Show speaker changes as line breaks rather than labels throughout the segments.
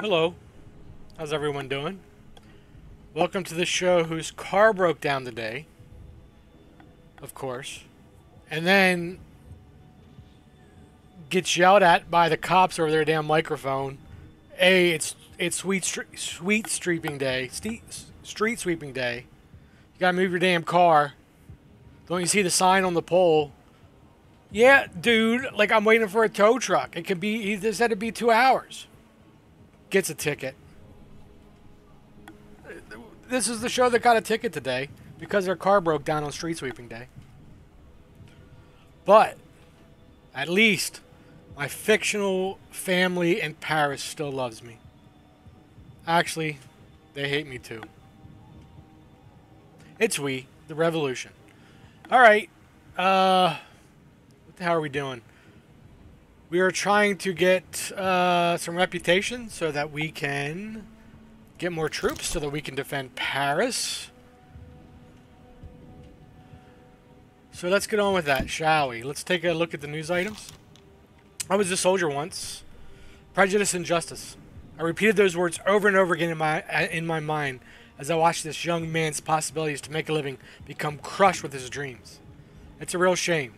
Hello, how's everyone doing? Welcome to the show whose car broke down today, of course, and then gets yelled at by the cops over their damn microphone. It's sweet sweeping day, street sweeping day. You gotta move your damn car. Don't you see the sign on the pole? Yeah, dude, like I'm waiting for a tow truck. It could be, he said it'd be 2 hours. Gets a ticket. This is the show that got a ticket today because their car broke down on street sweeping day. But at least my fictional family in Paris still loves me. Actually, they hate me too. It's we, the revolution. All right. What the hell are we doing? We are trying to get some reputation so that we can get more troops so that we can defend Paris. So let's get on with that, shall we? Let's take a look at the news items. I was a soldier once. Prejudice and justice. I repeated those words over and over again in my mind as I watched this young man's possibilities to make a living become crushed with his dreams. It's a real shame.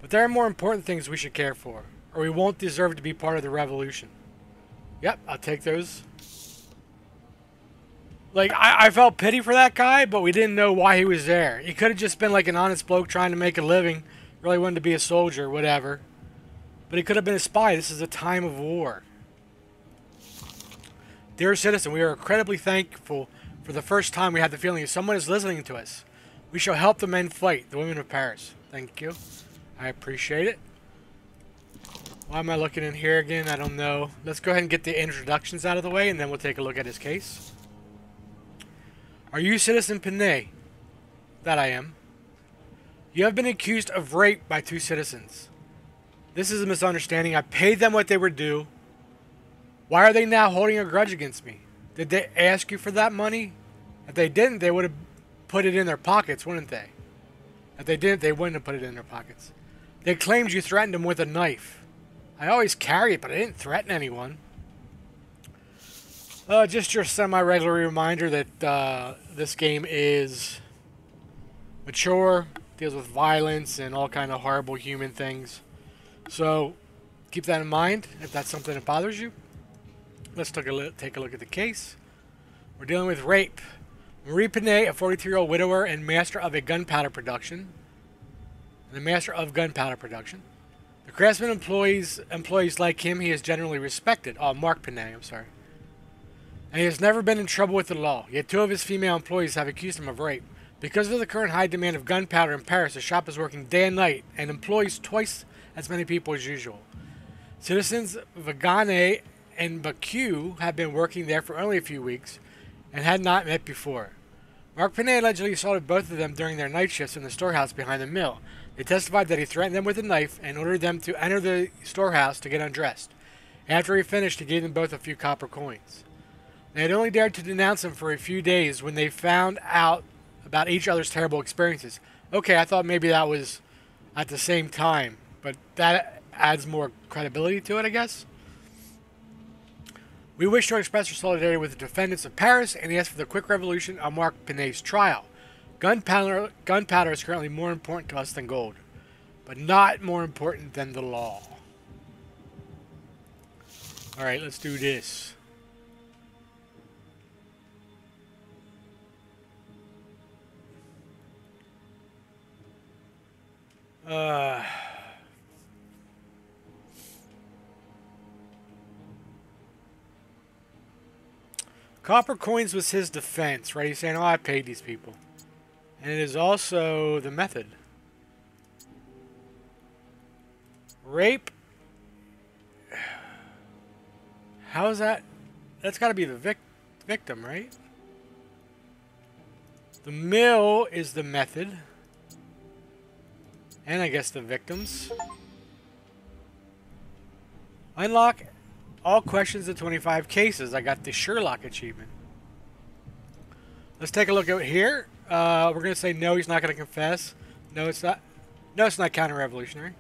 But there are more important things we should care for, or we won't deserve to be part of the revolution. Yep, I'll take those. Like, I felt pity for that guy, but we didn't know why he was there. He could have just been like an honest bloke trying to make a living, really wanted to be a soldier, whatever. But he could have been a spy. This is a time of war. Dear citizen, we are incredibly thankful for the first time we had the feeling that someone is listening to us. We shall help the men fight, the women of Paris. Thank you. I appreciate it. Why am I looking in here again? I don't know. Let's go ahead and get the introductions out of the way, and then we'll take a look at his case. Are you Citizen Pinay? That I am. You have been accused of rape by 2 citizens. This is a misunderstanding. I paid them what they were due. Why are they now holding a grudge against me? Did they ask you for that money? If they didn't, they would have put it in their pockets, wouldn't they? If they didn't, they wouldn't have put it in their pockets. They claimed you threatened them with a knife. I always carry it, but I didn't threaten anyone. Just your semi-regular reminder that this game is mature, deals with violence and all kind of horrible human things. So keep that in mind if that's something that bothers you. Let's take a look at the case. We're dealing with rape. Marie Pinay, a 42-year-old widower and master of gunpowder production. The craftsman employees like him, he is generally respected. Oh, Mark Pinay, I'm sorry. And he has never been in trouble with the law. Yet 2 of his female employees have accused him of rape. Because of the current high demand of gunpowder in Paris, the shop is working day and night and employs twice as many people as usual. Citizens Vagane and Baku have been working there for only a few weeks and had not met before. Mark Pinay allegedly assaulted both of them during their night shifts in the storehouse behind the mill. They testified that he threatened them with a knife and ordered them to enter the storehouse to get undressed. After he finished, he gave them both a few copper coins. They had only dared to denounce him for a few days when they found out about each other's terrible experiences. Okay, I thought maybe that was at the same time, but that adds more credibility to it, I guess. We wish to express our solidarity with the defendants of Paris and ask for the quick resolution on Mark Pinay's trial. Gunpowder is currently more important to us than gold, but not more important than the law. Alright, let's do this. Copper coins was his defense, right? He's saying, oh, I paid these people. And it is also the method. Rape. How is that? That's got to be the victim, right? The mill is the method. And I guess the victims. Unlock all questions in 25 cases. I got the Sherlock achievement. Let's take a look at here. We're going to say no, he's not going to confess. No, it's not. No, it's not counter-revolutionary.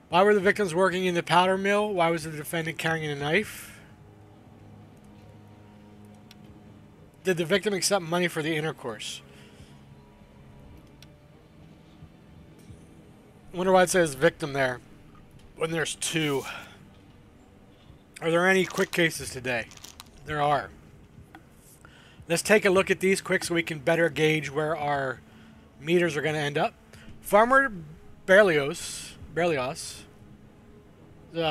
Why were the victims working in the powder mill? Why was the defendant carrying a knife? Did the victim accept money for the intercourse? Wonder why it says victim there when there's two. Are there any quick cases today? There are. Let's take a look at these quick so we can better gauge where our meters are going to end up. Farmer Berlioz, the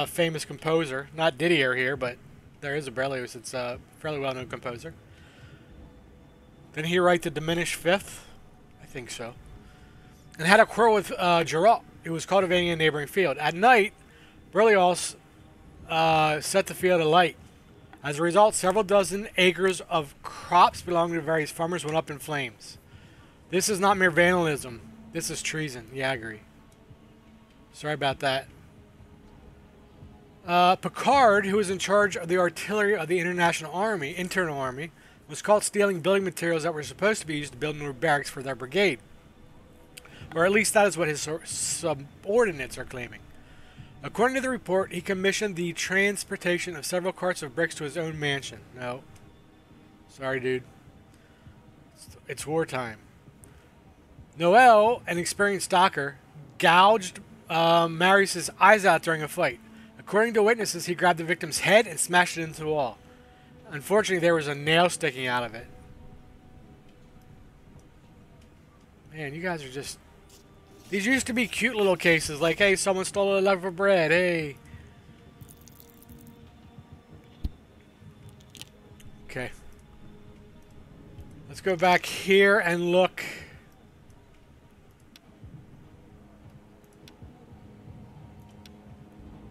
famous composer, not Didier here, but there is a Berlioz. It's a fairly well-known composer. Didn't he write the Diminished Fifth? I think so. And had a quarrel with Giraud, who was cultivating a neighboring field. At night, Berlioz set the field alight. As a result, several dozen acres of crops belonging to various farmers went up in flames. This is not mere vandalism. This is treason. Yeah, I agree. Sorry about that. Picard, who was in charge of the artillery of the internal army, was caught stealing building materials that were supposed to be used to build new barracks for their brigade. Or at least that is what his subordinates are claiming. According to the report, he commissioned the transportation of several carts of bricks to his own mansion. No. Sorry, dude. It's wartime. Noel, an experienced stalker, gouged Marius' eyes out during a fight. According to witnesses, he grabbed the victim's head and smashed it into the wall. Unfortunately, there was a nail sticking out of it. Man, you guys are just... These used to be cute little cases, like, hey, someone stole a loaf of bread, hey. Okay. Let's go back here and look.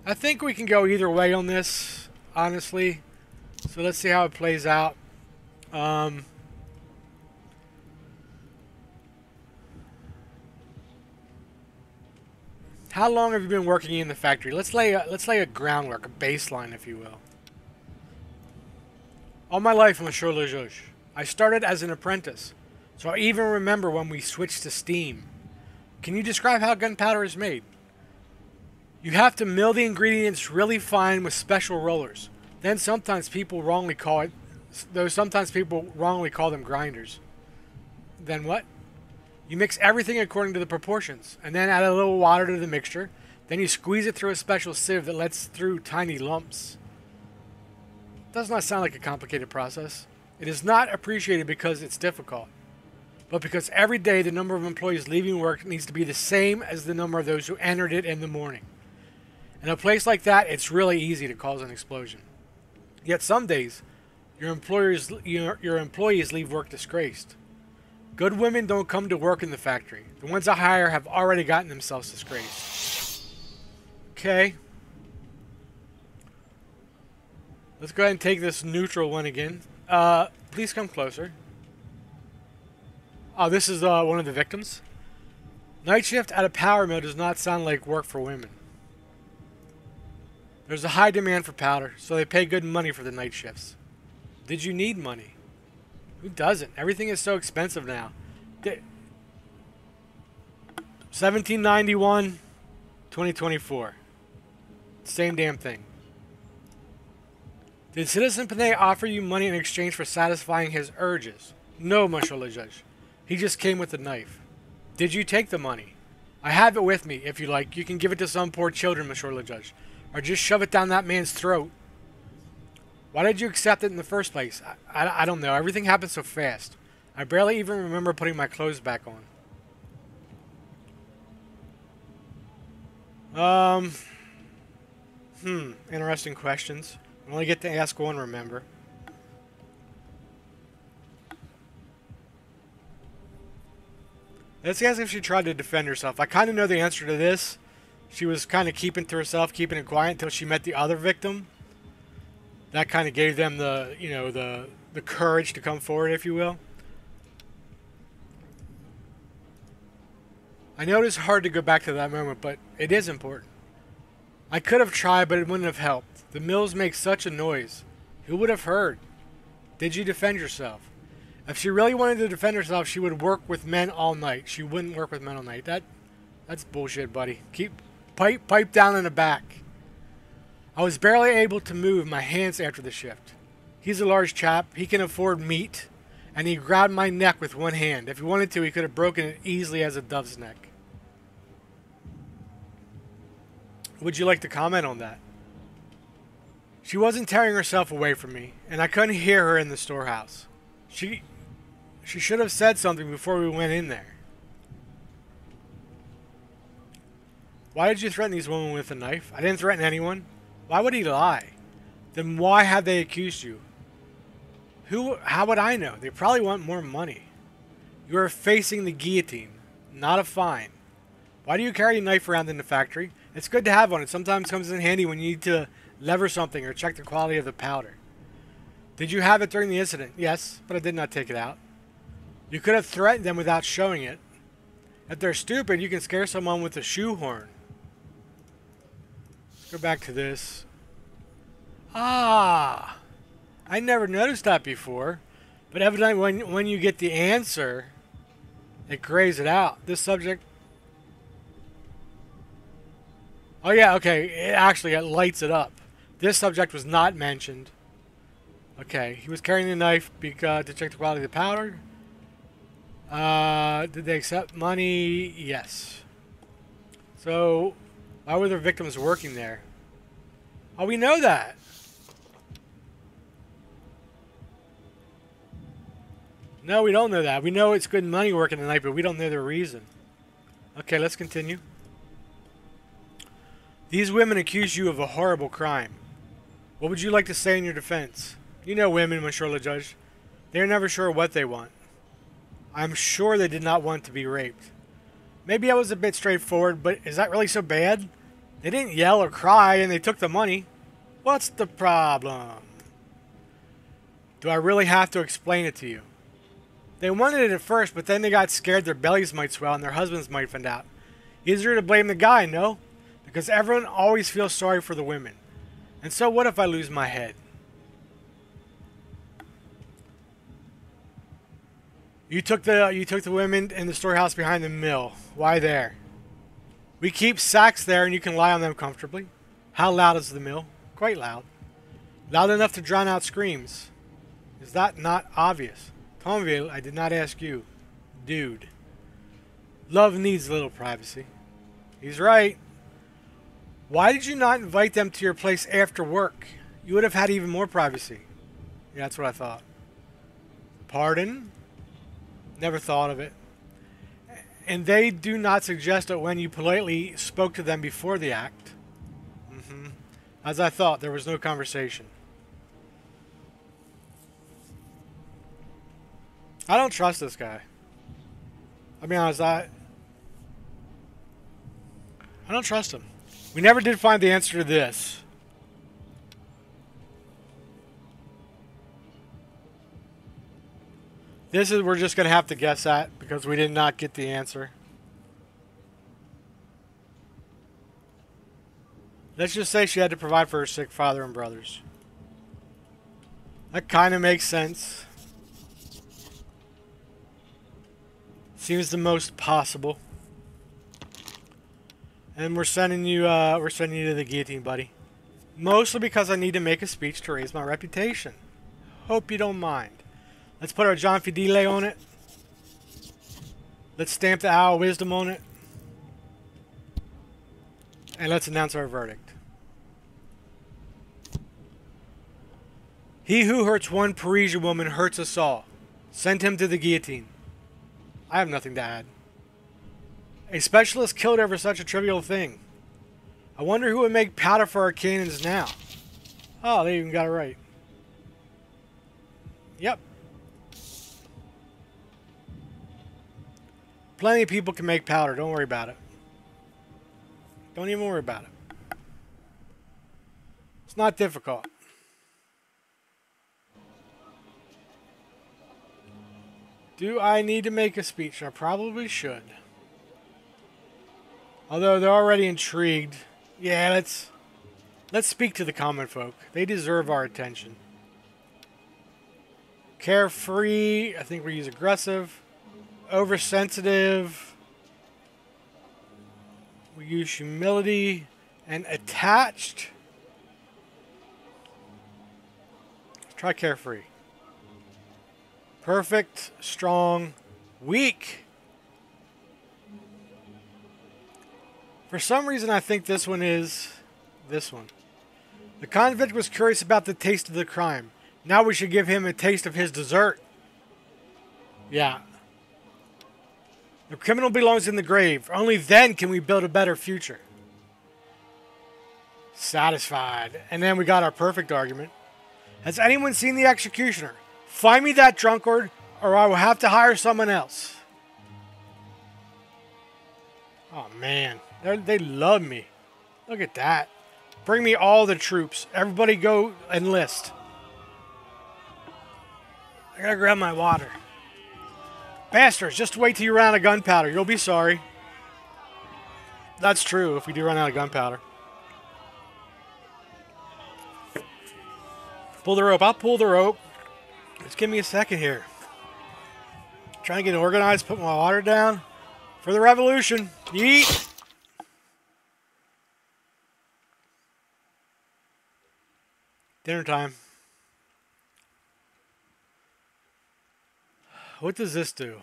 I think we can go either way on this, honestly. So let's see how it plays out. How long have you been working in the factory? Let's lay a groundwork, a baseline, if you will. All my life, Monsieur le Juge. I started as an apprentice, so I even remember when we switched to steam. Can you describe how gunpowder is made? You have to mill the ingredients really fine with special rollers. Then sometimes people wrongly call them grinders. Then what? You mix everything according to the proportions, and then add a little water to the mixture. Then you squeeze it through a special sieve that lets through tiny lumps. Does not sound like a complicated process. It is not appreciated because it's difficult, but because every day the number of employees leaving work needs to be the same as the number of those who entered it in the morning. In a place like that, it's really easy to cause an explosion. Yet some days, your employees leave work disgraced. Good women don't come to work in the factory. The ones I hire have already gotten themselves disgraced. Okay. Let's go ahead and take this neutral one again. Please come closer. Oh, this is one of the victims. Night shift at a power mill does not sound like work for women. There's a high demand for powder, so they pay good money for the night shifts. Did you need money? Who doesn't? Everything is so expensive now. 1791, 2024. Same damn thing. Did Citizen Panay offer you money in exchange for satisfying his urges? No, Monsieur le Juge. He just came with a knife. Did you take the money? I have it with me, if you like. You can give it to some poor children, Monsieur le Juge. Or just shove it down that man's throat. Why did you accept it in the first place? I don't know. Everything happened so fast. I barely even remember putting my clothes back on. Interesting questions. I only get to ask one, remember. Let's ask if she tried to defend herself. I kind of know the answer to this. She was kind of keeping to herself, keeping it quiet until she met the other victim. That kind of gave them the, you know, the courage to come forward, if you will. I know it is hard to go back to that moment, but it is important. I could have tried, but it wouldn't have helped. The mills make such a noise. Who would have heard? Did you defend yourself? If she really wanted to defend herself, she would work with men all night. She wouldn't work with men all night. That's bullshit, buddy. Keep pipe down in the back. I was barely able to move my hands after the shift. He's a large chap. He can afford meat. and he grabbed my neck with one hand. If he wanted to, he could have broken it easily as a dove's neck. Would you like to comment on that? She wasn't tearing herself away from me, and I couldn't hear her in the storehouse. She should have said something before we went in there. Why did you threaten these women with a knife? I didn't threaten anyone. Why would he lie? Then why have they accused you? How would I know? They probably want more money. You are facing the guillotine, not a fine. Why do you carry a knife around in the factory? It's good to have one. It sometimes comes in handy when you need to lever something or check the quality of the powder. Did you have it during the incident? Yes, but I did not take it out. You could have threatened them without showing it. If they're stupid, you can scare someone with a shoehorn. Let's go back to this. Ah! I never noticed that before. But evidently when you get the answer, it grays it out. This subject... Oh yeah, okay. It lights it up. This subject was not mentioned. Okay, he was carrying the knife to check the quality of the powder. Did they accept money? Yes. So, why were their victims working there? Oh, we know that. No, we don't know that. We know it's good money working the night, but we don't know the reason. Okay, let's continue. These women accuse you of a horrible crime. What would you like to say in your defense? You know women, Monsieur le Judge. They are never sure what they want. I'm sure they did not want to be raped. Maybe I was a bit straightforward, but is that really so bad? They didn't yell or cry, and they took the money. What's the problem? Do I really have to explain it to you? They wanted it at first, but then they got scared their bellies might swell and their husbands might find out. Easier to blame the guy, no? Because everyone always feels sorry for the women. And so what if I lose my head? You took the women in the storehouse behind the mill. Why there? We keep sacks there and you can lie on them comfortably. How loud is the mill? Quite loud. Loud enough to drown out screams. Is that not obvious? Tonville, I did not ask you. Dude. Love needs a little privacy. He's right. Why did you not invite them to your place after work? You would have had even more privacy. Yeah, that's what I thought. Pardon? Never thought of it. And they do not suggest that when you politely spoke to them before the act. As I thought, there was no conversation. I don't trust this guy. I'll be honest, I don't trust him. We never did find the answer to this. We're just going to have to guess at because we did not get the answer. Let's just say she had to provide for her sick father and brothers. That kind of makes sense. Seems the most possible. And we're sending you to the guillotine, buddy. Mostly because I need to make a speech to raise my reputation. Hope you don't mind. Let's put our John Fidele on it. Let's stamp the Owl of Wisdom on it. And let's announce our verdict. He who hurts one Parisian woman hurts us all. Send him to the guillotine. I have nothing to add. A specialist killed over such a trivial thing. I wonder who would make powder for our cannons now. Oh, they even got it right. Yep. Plenty of people can make powder. Don't worry about it. Don't even worry about it. It's not difficult. Do I need to make a speech? I probably should. Although they're already intrigued. Yeah, let's speak to the common folk. They deserve our attention. Carefree. I think we use aggressive. Oversensitive. We use humility. And attached. Let's try carefree. Perfect, strong, weak. For some reason, I think this one is this one. The convict was curious about the taste of the crime. Now we should give him a taste of his dessert. Yeah. The criminal belongs in the grave. Only then can we build a better future. Satisfied. And then we got our perfect argument. Has anyone seen the executioner? Find me that drunkard, or I will have to hire someone else. Oh, man. They love me. Look at that. Bring me all the troops. Everybody go enlist. I gotta grab my water. Bastards, just wait till you run out of gunpowder. You'll be sorry. That's true if we do run out of gunpowder. Pull the rope. I'll pull the rope. Just give me a second here. Trying to get organized, put my water down. For the revolution. Yeet. Dinner time. What does this do?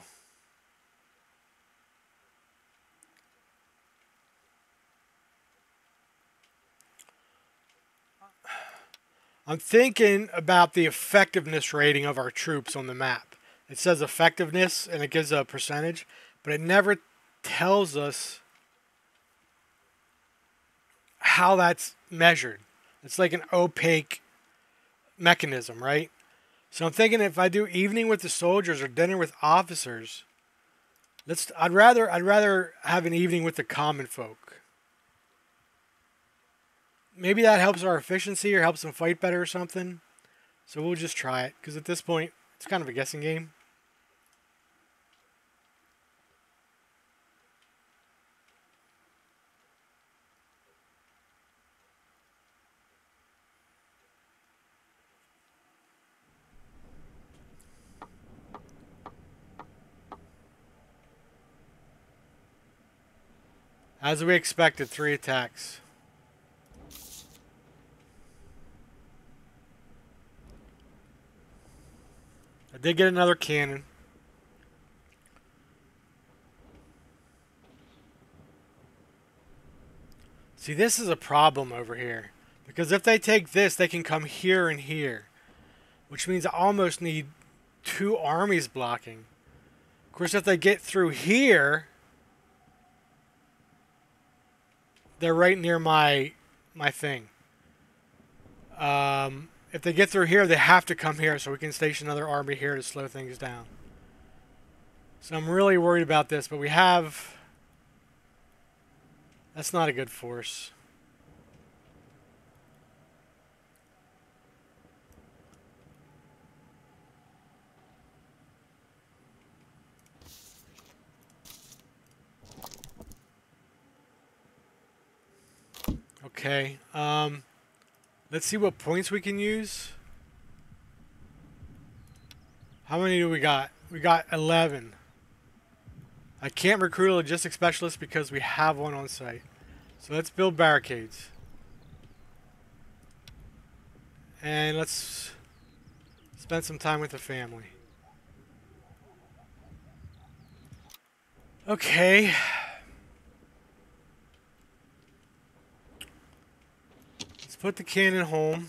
I'm thinking about the effectiveness rating of our troops on the map. It says effectiveness and it gives a percentage, but it never tells us how that's measured. It's like an opaque mechanism, right? So I'm thinking if I do evening with the soldiers or dinner with officers, I'd rather have an evening with the common folk. Maybe that helps our efficiency or helps them fight better or something. So we'll just try it because at this point it's kind of a guessing game. As we expected, 3 attacks. I did get another cannon. See, this is a problem over here. Because if they take this, they can come here and here. Which means I almost need 2 armies blocking. Of course, if they get through here, they're right near my thing. If they get through here, they have to come here, so we can station another army here to slow things down. So I'm really worried about this, but we have... That's not a good force. Okay, let's see what points we can use. How many do we got? We got 11. I can't recruit a logistics specialist because we have one on site. So let's build barricades. And let's spend some time with the family. Okay. Let's put the cannon home.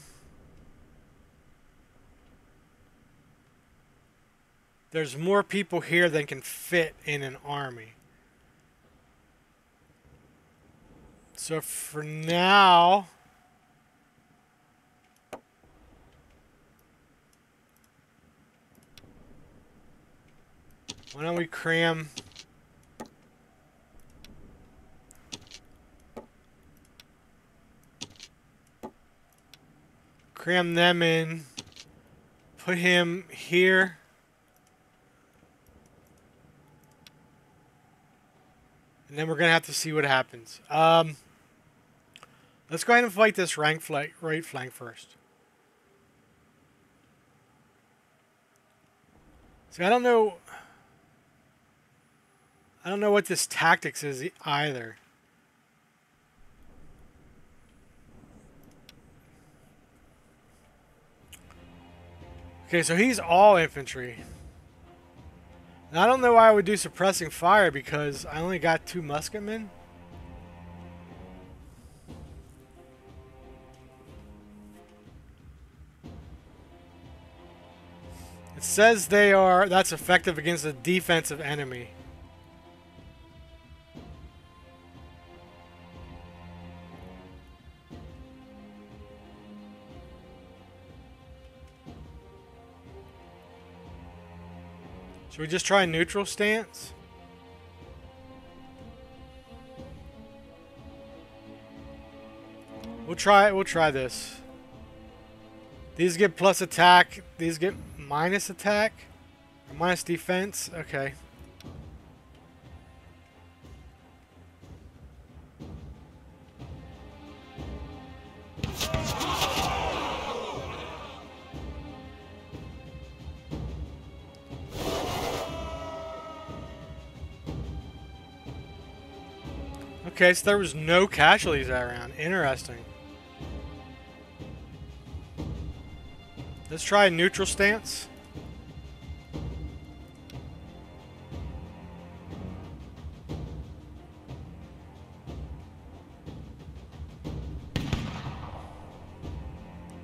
There's more people here than can fit in an army. So for now, why don't we cram them in, put him here. And then we're going to have to see what happens. Let's go ahead and fight this right flank first. See, I don't know what this tactics is either. Okay, so he's all infantry. And I don't know why I would do suppressing fire because I only got 2 musketmen. It says that's effective against a defensive enemy. Should we just try neutral stance? We'll try this. These get plus attack, these get minus attack, or minus defense. Okay. Okay, so there was no casualties that round. Interesting. Let's try a neutral stance.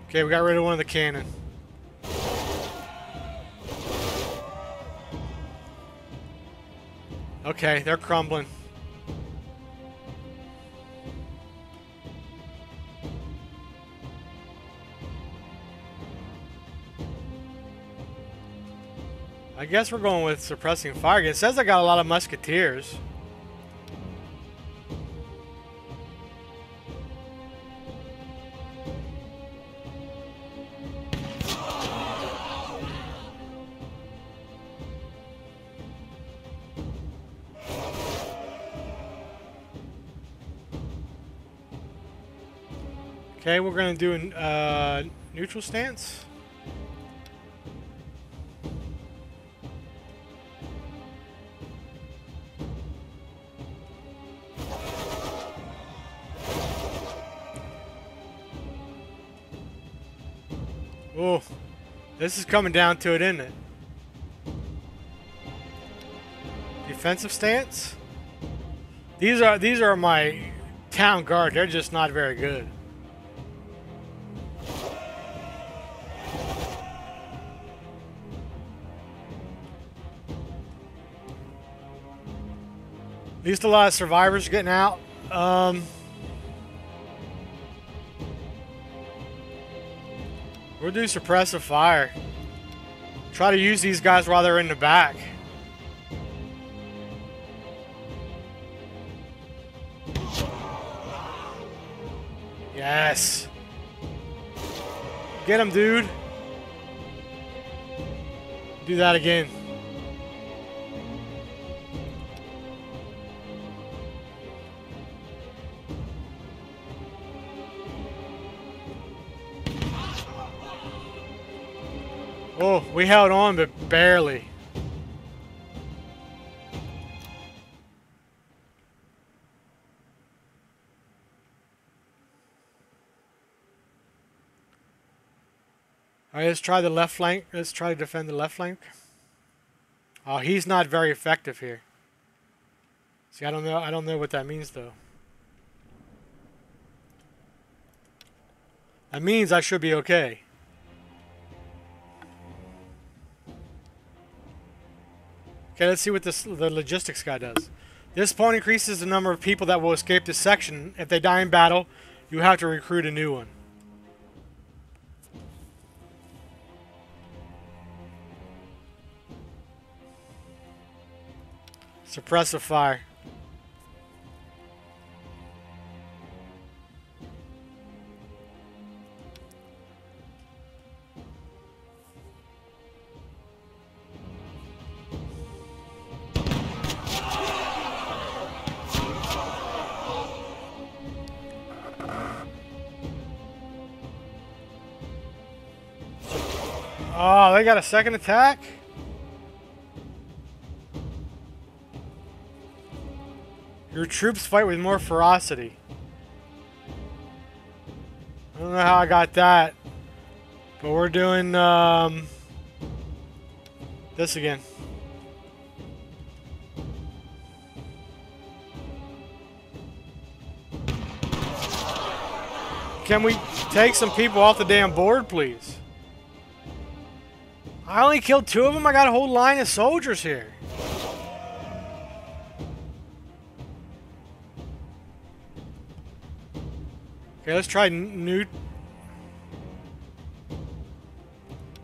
Okay, we got rid of one of the cannon. Okay, they're crumbling. I guess we're going with suppressing fire. It says I got a lot of musketeers. Okay, we're going to do a neutral stance. Oh, this is coming down to it, isn't it? Defensive stance? These are my town guard. They're just not very good. At least a lot of survivors getting out. We'll do suppressive fire. Try to use these guys while they're in the back. Yes. Get him, dude. Do that again. Oh, we held on, but barely. Alright, let's try the left flank. Let's try to defend the left flank. Oh, he's not very effective here. See, I don't know what that means though. That means I should be okay. Okay, let's see what the logistics guy does. This point increases the number of people that will escape this section. If they die in battle, you have to recruit a new one. Suppressive fire. Oh, they got a second attack? Your troops fight with more ferocity. I don't know how I got that. But we're doing this again. can we take some people off the damn board, please? I only killed 2 of them. I got a whole line of soldiers here. Okay, let's try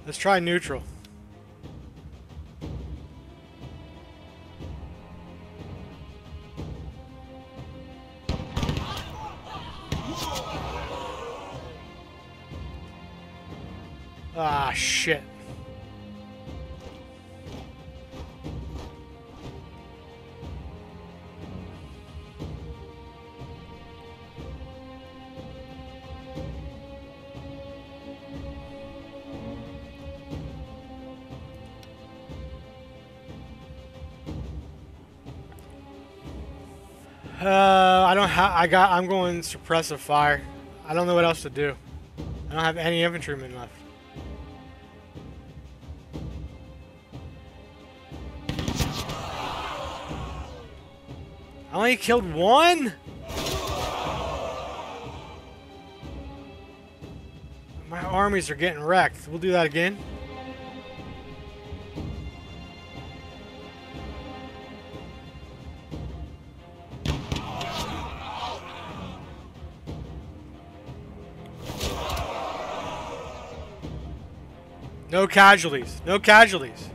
Let's try neutral. Ah, shit. I don't have. I'm going suppressive fire. I don't know what else to do. I don't have any infantrymen left. I only killed 1? My armies are getting wrecked. We'll do that again. No casualties. No casualties.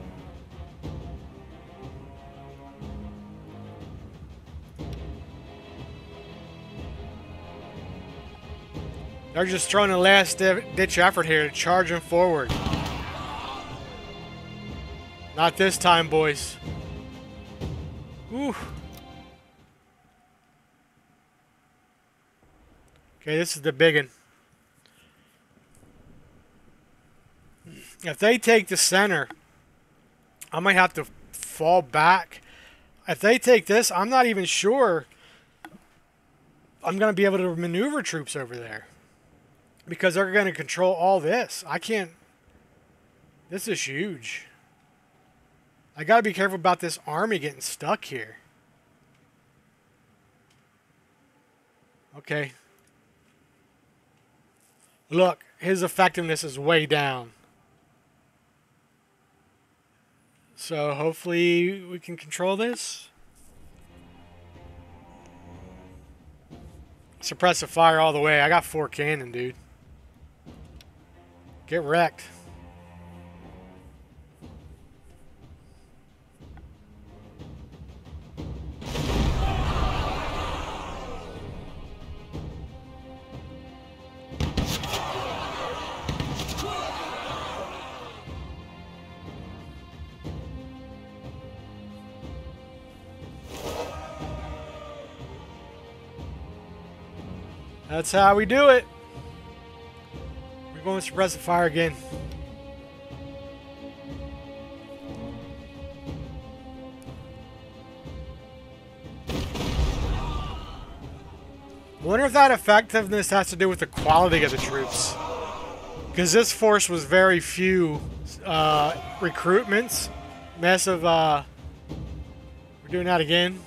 They're just throwing a last-ditch effort here to charge them forward. Not this time, boys. Whew. Okay, this is the big one. If they take the center, I might have to fall back. If they take this, I'm not even sure I'm going to be able to maneuver troops over there. Because they're going to control all this. I can't... This is huge. I got to be careful about this army getting stuck here. Okay. Look, his effectiveness is way down. So hopefully we can control this. Suppressive fire all the way. I got 4 cannon, dude. Get wrecked. That's how we do it. We're going to suppress the fire again. I wonder if that effectiveness has to do with the quality of the troops. Because this force was very few recruitments. Massive, we're doing that again.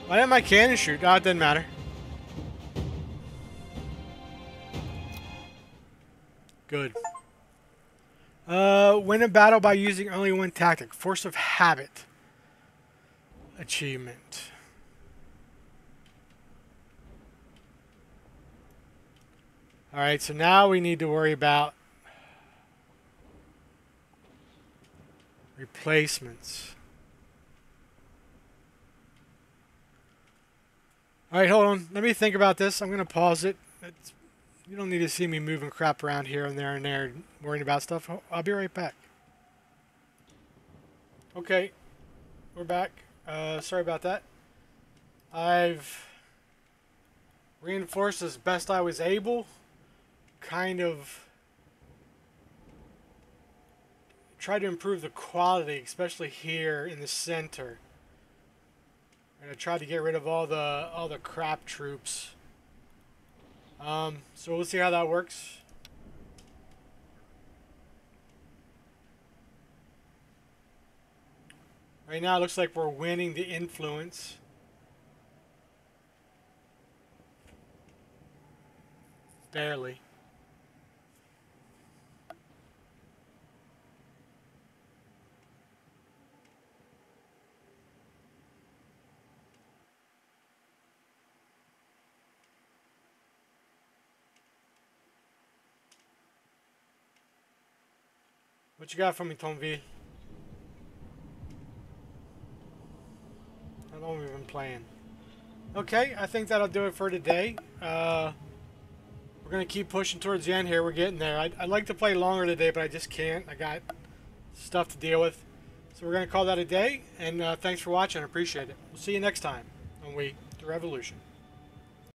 Why didn't my cannon shoot? Oh, it didn't matter. Good. Win a battle by using only one tactic. Force of habit. Achievement. Alright, so now we need to worry about replacements. Alright, hold on. Let me think about this. I'm going to pause it. You don't need to see me moving crap around here and there, worrying about stuff. I'll be right back. Okay, we're back. Sorry about that. I've reinforced as best I was able. Kind of tried to improve the quality, especially here in the center. And I tried to get rid of all the crap troops. So we'll see how that works. Right now it looks like we're winning the influence. Barely. What you got for me, Tomvi? How long have we been playing? Okay, I think that'll do it for today. We're going to keep pushing towards the end here. We're getting there. I'd like to play longer today, but I just can't. I got stuff to deal with. So we're going to call that a day. And thanks for watching. I appreciate it. We'll see you next time on We, the Revolution.